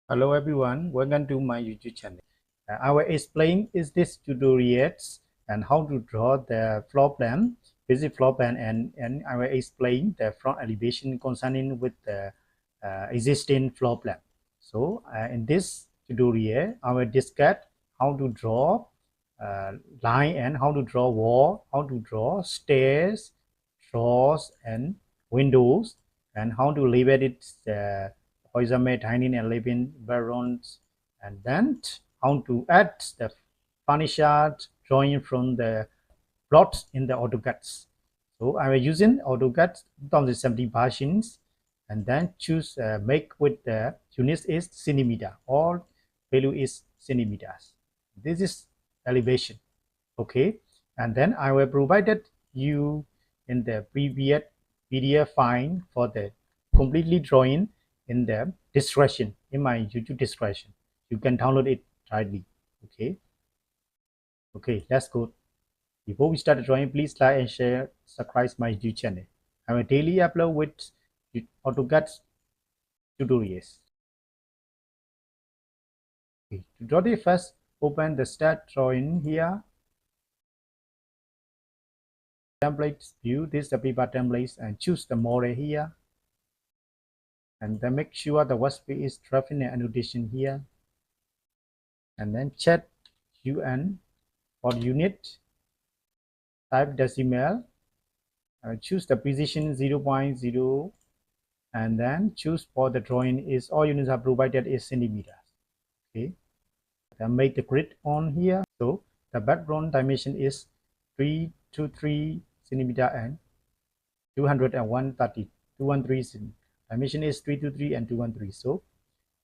Hello everyone, welcome to my YouTube channel. I will explain is this tutorials and how to draw the floor plan, basic floor plan, and I will explain the front elevation concerning with the existing floor plan. So in this tutorial, I will discuss how to draw line and how to draw wall, how to draw stairs, drawers and windows, and how to leave it horizontal tiny and living barons, and then how to add the furniture drawing from the plots in the AutoCAD. So I was using AutoCAD 2017 versions, and then choose make with the units is centimeter, all value is centimeters. This is elevation. Okay, and then I will provided you in the previous PDF file for the completely drawing in the description, in my YouTube description. You can download it directly. Okay, let's go. Before we start the drawing, please like and share, subscribe my YouTube channel. I will daily upload with AutoCAD tutorials. Okay, to draw the first, open the start drawing here. Templates view, this is the paper templates, and choose the model here, and then make sure the workspace is drafting an annotation here, and then check UN for unit, type decimal, choose the position 0.0, and then choose for the drawing is all units are provided is centimeters. Okay, then make the grid on here. So the background dimension is 323 centimeter and 213 213. Dimension is 323 and 213. So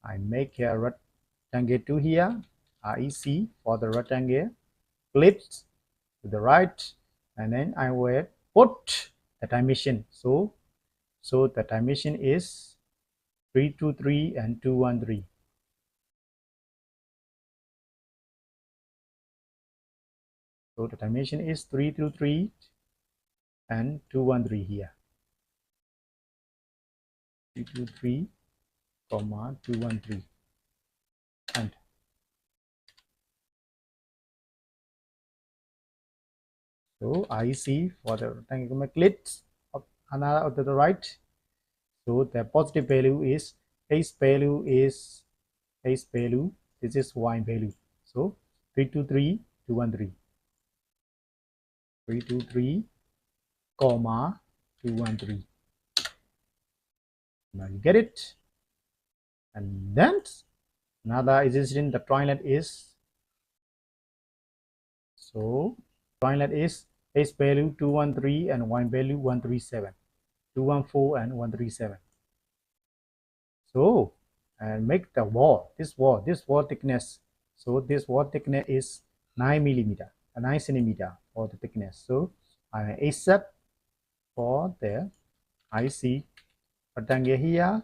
I make a rectangle 2 here, REC for the rectangle, click to the right, and then I will put the dimension. So the dimension is 323 and 213. So the dimension is 323 and 213 here. 323, 213, and so I see for the rectangle, click of another to the right. So the positive value is X value is X value. This is Y value. So 323, 213. 323, 213. Now you get it. And then another existing the triangle is, so triangle is X value 213 and Y value 137. 214 and 137. So and make the wall, this wall thickness. So this wall thickness is 9 millimeter, 9 centimeter for the thickness. So I accept for the IC rectangle here,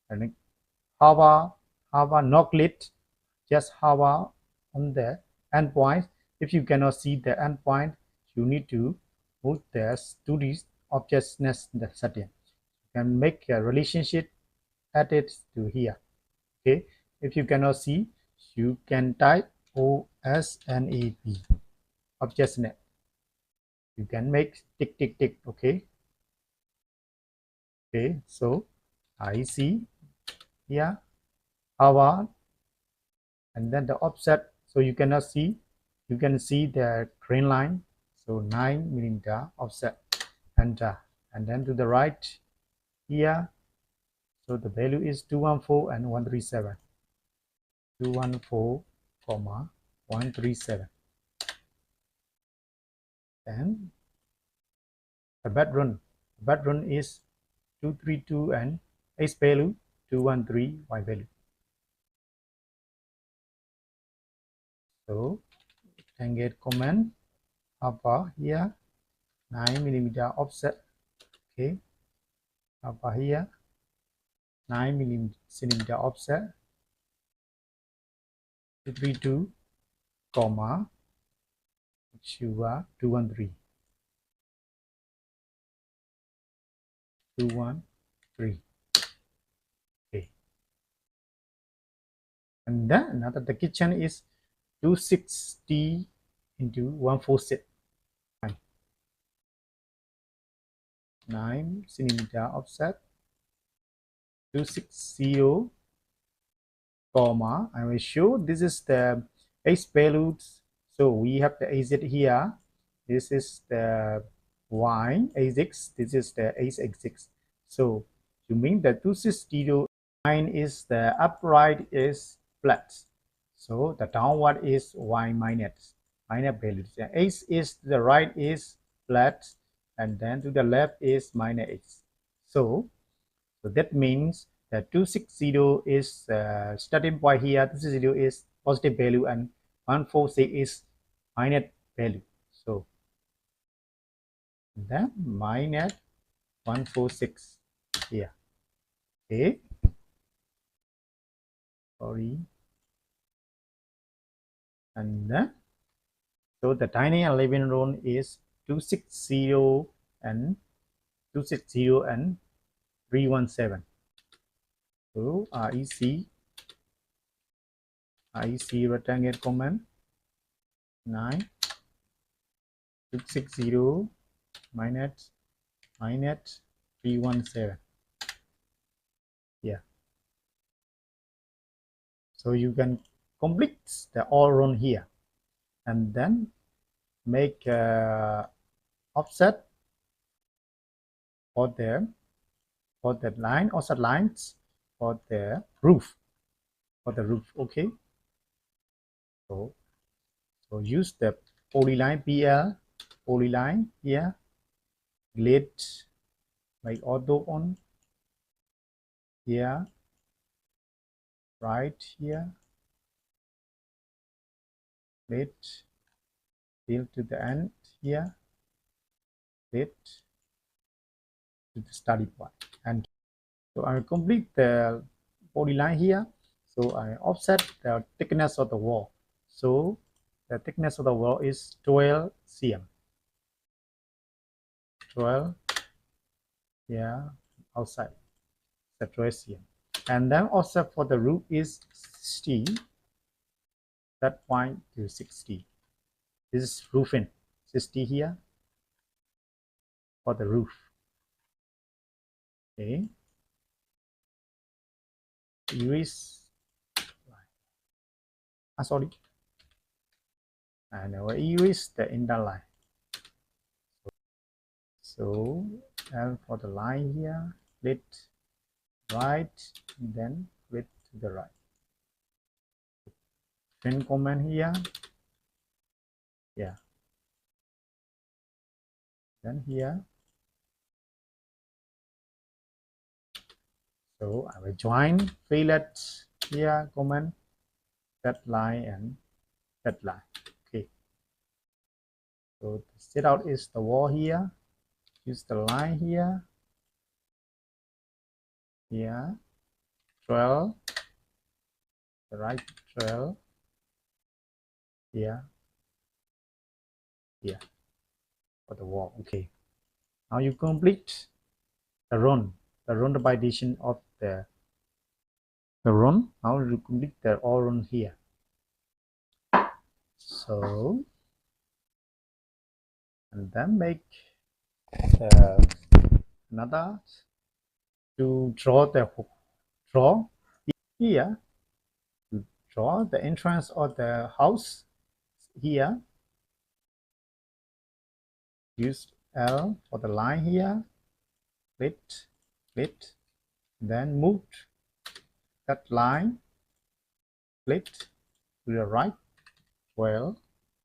and hover not click, just hover on the endpoint. If you cannot see the endpoint, you need to move this to this objectness setting. You can make a relationship added to here. Okay, if you cannot see, you can type OSNAP objectnet. You can make tick tick tick. Okay, so I see here hover, and then the offset, so you cannot see, you can see the green line. So 9 millimeter offset, enter, and then to the right here, so the value is 214 and 137. 214, 137. And the bedroom is 232 and X value 213, Y value. So can get comment upper here 9 millimeter offset. Okay, upper here 9 millimeter offset 232, 213. 213. Okay, And then another, the kitchen is 260 into 146. 9 centimeter offset, 260, comma. I will show this is the x values. So we have the AZ here. This is the Y axis. This is the X axis. So you mean that 260 line is the upright is flat. So the downward is Y minus values. The X is the right is flat, and then to the left is minus X. So that means that 260 is starting point here. 260 is positive value and 146 is minus value. So then minus 146 here. Okay. Sorry. And then so the dining and living room is 260 and 260 and 317. So REC rectangle comment 9 260 minus 317. Yeah. So you can complete the all round here and then make offset for the line offset lines for the roof okay. So use the polyline polyline here, grid make auto on here, right here, grid till to the end here, grid to the study point. And so I complete the polyline here. So I offset the thickness of the wall. So the thickness of the wall is 12 cm. 12, yeah, outside the 12 cm. And then offset for the roof is 60. That point to 60. This is roofing. 60 here for the roof. Okay. Erase. Sorry. And I will erase the inner line. So and for the line here, split right, then split to the right. Pin comment here. Yeah. Then here. So I will join fillet here, comment that line and that line. Okay. So the set out is the wall here. Use the line here. Here. 12. The right 12. Here. Here. For the wall. Okay. Now you complete the run by addition of the run. Now you complete the all run here. So and then make another to draw here to draw the entrance of the house here. Use L for the line here. Split, then move that line, split to the right 12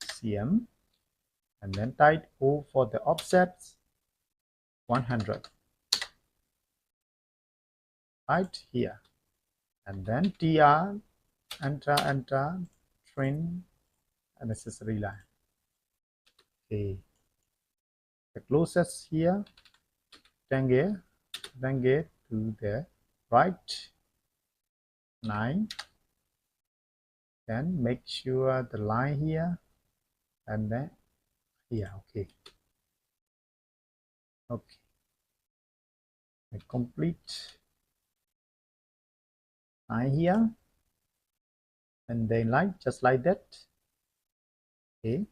cm, and then type O for the offsets 100 right here, and then TR enter trim and accessory line. Okay, the closest here, tangle to the right 9. Then make sure the line here and then here. Okay. Okay. I complete line here. and then like just like that. Okay,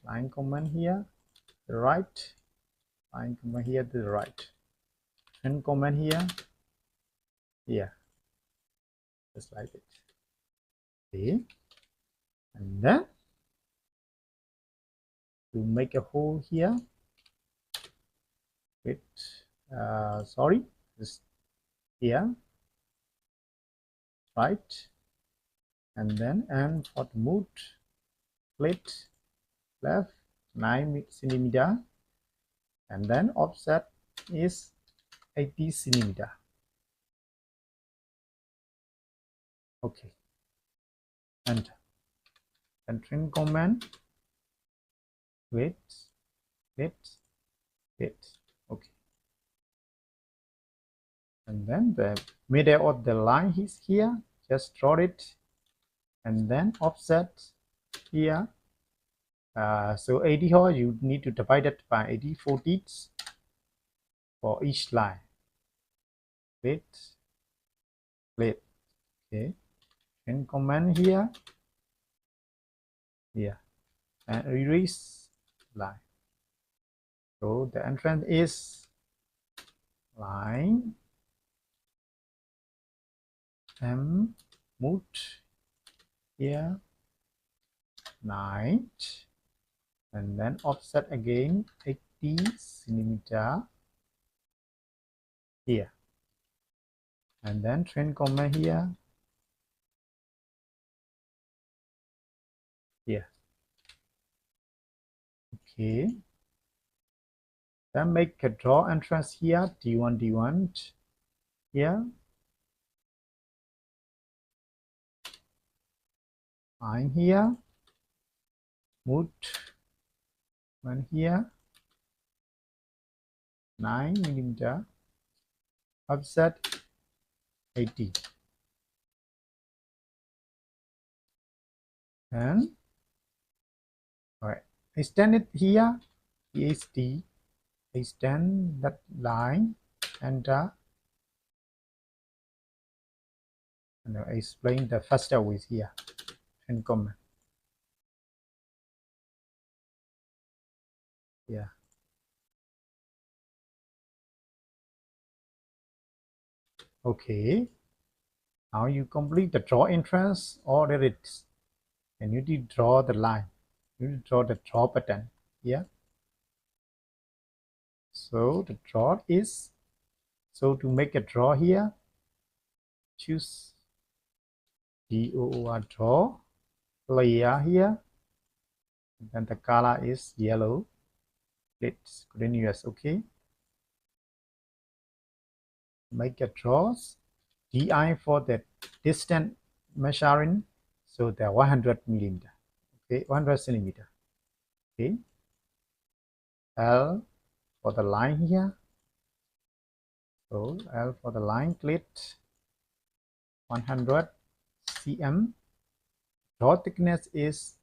line comment here to the right, line comment here to the right, and comment here, just like it. Okay, and then to make a hole here with sorry, this here, right, and then for the mood plate left 9 centimeter, and then offset is 80 centimeter. Okay, and trim command width. Okay, and then the middle of the line is here, just draw it, and then offset here. So 80 here, you need to divide it by 84 teeth for each line. Width, okay, and command here, and erase line. So the entrance is line M mood here 9, and then offset again 80 centimeter here, and then trend comma here, okay, then make a draw entrance here, D1 here, line here, mood one here 9 millimeter, offset 80, and all right, extend it here, EST, extend that line, enter, and I'll explain the faster with here and comment. Okay, now you complete the draw entrance, order it, and you need to draw the line, you need to draw the draw pattern here. So the draw is, so to make a draw here, choose DOOR draw layer here, and then the color is yellow, let's continuous. Okay, make a draws, DI for the distance measuring, so the 100 millimeter, okay, 100 centimeter. Okay, L for the line here, so L for the line, clit 100 cm, draw thickness is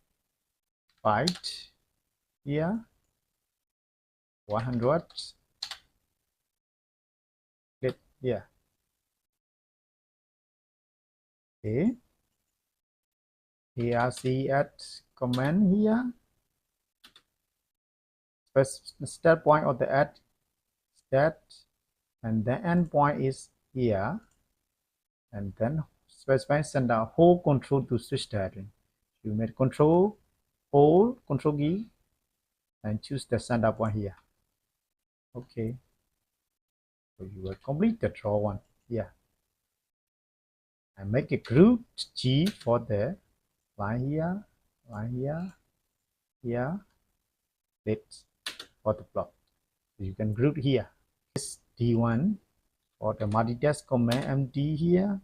5 here, 100 clit here. Okay, here see at command here, first start point of the at start, and the end point is here, and then specify send a whole control to switch direction. You make control hold control key and choose the send up one here. Okay, so you will complete the draw one here, and make a group G for the line here, here, let's for the block. So you can group here. This D1 for the multitask command MD here,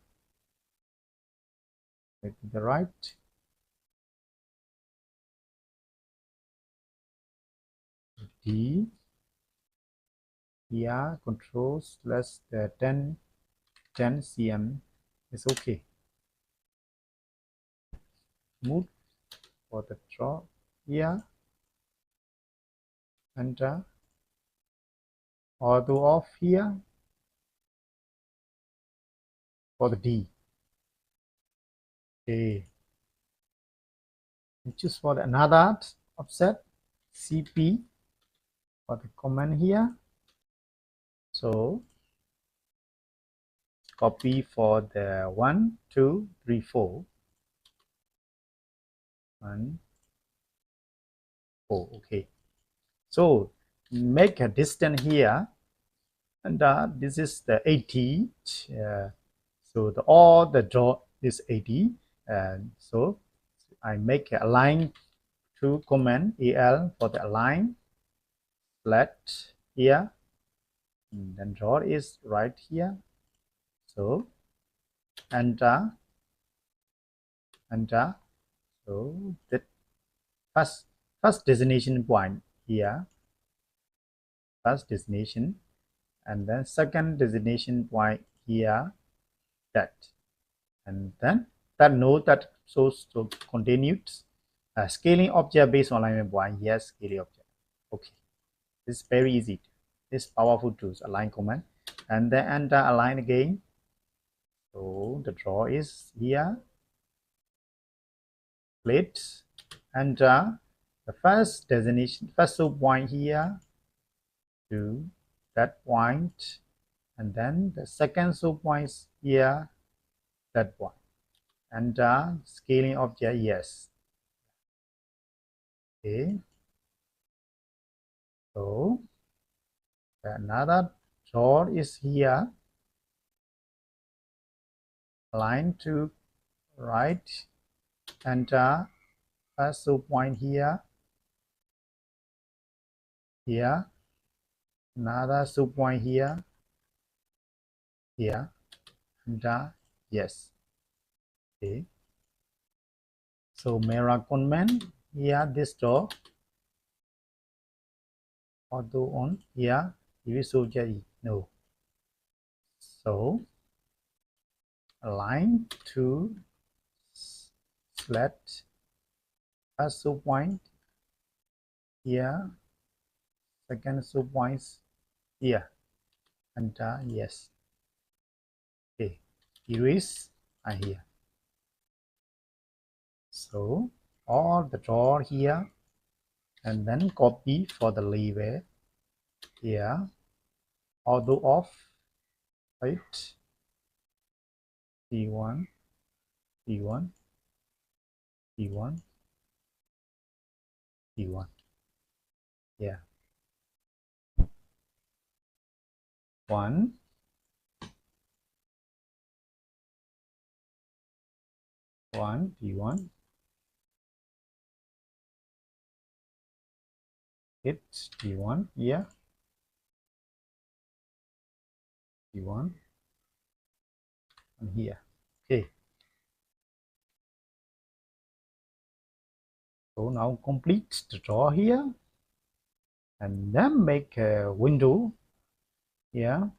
to the right, D here, controls less the 10 cm is okay. Move for the draw here, enter, auto off here, for the D. Okay. And choose for the another offset CP for the command here. So copy for the 1, 2, 3, 4. 1, 4. Okay. So make a distance here, and this is the 80. So all the draw is 80, and so I make a line to command EL for the align flat here, and then draw is right here. So enter. So the first destination point here, first destination, and then second destination point here, that, and then that node that shows to continued scaling object based on alignment point. Yes, scaling object. Okay, this is very easy. This powerful tools, align command, and then enter align again. So the draw is here, plate, enter the first destination, first sub point here to that point, and then the second sub points here, that point, and scaling object. Yes. Okay. So another draw is here, line to right, enter first sub point here, another sub point here, enter. Yes. Okay. So mirror command here, this draw auto on here, if subject no. So align to select first sub point here, second sub points here, enter. Yes. Okay, erase here. So all the draw here, and then copy for the lever here, auto off, right, P1, P1, P1, P1. Yeah. 1, 1, P1, hit P1 here, P1, and here. Okay. So now complete the draw here, and then make a window here.